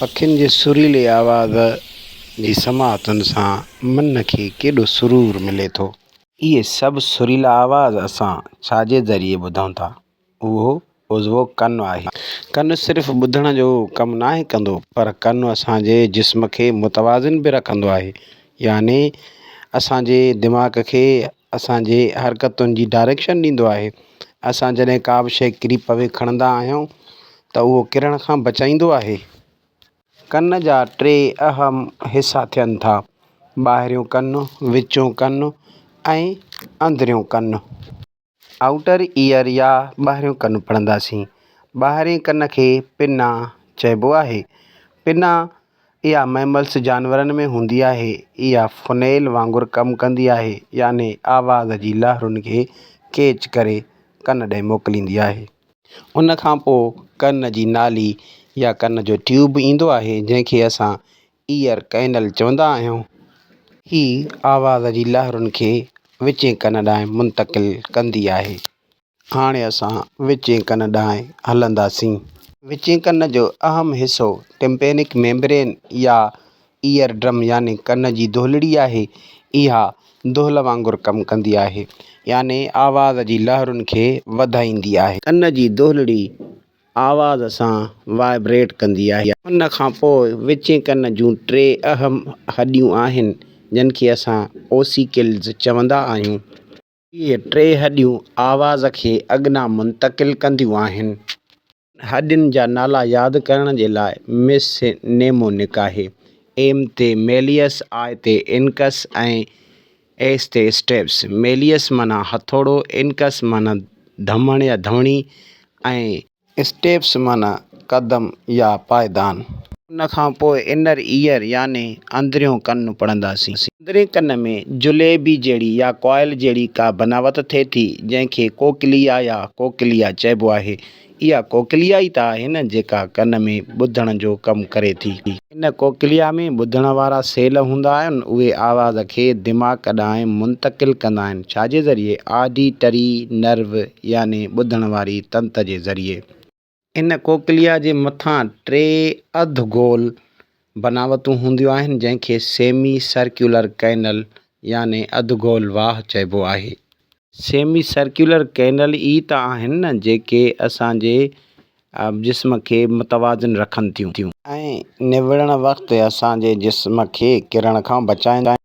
पखियुनि जे सुरीले आवाज़ जी समाअतुनि सां मन खे केॾो सुरूर मिले थो। इहे सभु सुरीला आवाज़ असां छाजे ज़रिए ॿुधूं था? उहो कनु आहे। कनु सिर्फ़ु ॿुधण जो कमु नाहे कंदो, पर कनु असांजे जिस्म खे मुतवाज़िन बि रखंदो आहे। याने असांजे दिमाग़ खे असांजे हरकतुनि जी डायरेक्शन ॾींदो आहे। असां जॾहिं का बि शइ किरी पवे खणंदा आहियूं त उहो किरण खां बचाईंदो आहे। कन जा 3 अहम हिसा थियनि था: ॿाहिरियों कनु, विचों कनु ऐं अंदरियों कनु। आउटर ईयर या ॿाहिरियों कनु पढ़ंदासीं। ॿाहिरें कन खे पिना चइबो आहे। पिना इहा मैमल्स जानवरनि में हूंदी आहे। इहा फुनेल वांगुरु कमु कंदी आहे, याने आवाज़ जी लहरुनि खे कैच करे कन ॾे मोकिलींदी आहे। उन खां पोइ कन जी नाली या कन जो ट्यूब ईंदो आहे, जंहिंखे असां ईयर कैनल चवंदा आहियूं। हीअ आवाज़ जी लहरुनि खे विचें कन ॾांहुं मुंतक़िल कंदी आहे। हाणे असां विचें कन ॾांहुं हलंदासीं। विचें कन जो अहम हिसो टिम्पेनिक मेम्ब्रेन या ईयर ड्रम याने कन जी दोलड़ी आहे। इहा दोल वांगुरु कमु कंदी आहे, याने आवाज़ जी लहरुनि खे वधाईंदी आहे। कन जी दोलड़ी आवाज़ सां वाइब्रेट कंदी आहे। उन खां पोइ विचें कन जूं 3 अहम हॾियूं आहिनि, जिन खे असां ओसिकल्स चवंदा आहियूं। इहे 3 हॾियूं आवाज़ खे अॻियां मुंतक़िल कंदियूं आहिनि। हॾियुनि जा नाला यादि करण जे लाइ मिस नेमोनिक आहे। एम ते मेलियस, आई ते इनकस ऐं एस ते स्टेप्स। मेलियस माना हथोड़ो, इनकस माना धमण या धवणी ऐं स्टेप्स माना कदम या पायदान। उन खां पोइ इनर ईयर याने अंदरियों कनु पढ़ंदासीं। अंदरें कन में जुलेबी जहिड़ी या कॉइल जहिड़ी का बनावट थिए थी, जंहिंखे कोक्लिया या कोक्लिया चइबो आहे। इहा कोक्लिया ई त आहे न जेका कन में ॿुधण जो कमु करे थी। इन कोक्लिया में ॿुधण वारा सेल हूंदा आहिनि। उहे आवाज़ खे दिमाग़ ॾांहुं मुंतक़िल कंदा आहिनि। छाजे ज़रिए? ऑडिटरी नर्व याने ॿुधण वारी तंत जे ज़रिए। इन कोक्लिया जे मथां 3 अधु-गोल बनावटूं हूंदियूं आहिनि, जंहिंखे सेमी सर्कुलर कैनल याने अधु-गोल वाह चइबो आहे। सेमी सर्कुलर कैनल ई त आहिनि न जेके असांजे जिस्म खे मुतवाज़िन रखनि थियूं ऐं निवड़ण वक़्तु असांजे जिस्म खे किरण खां बचाईंदा आहिनि।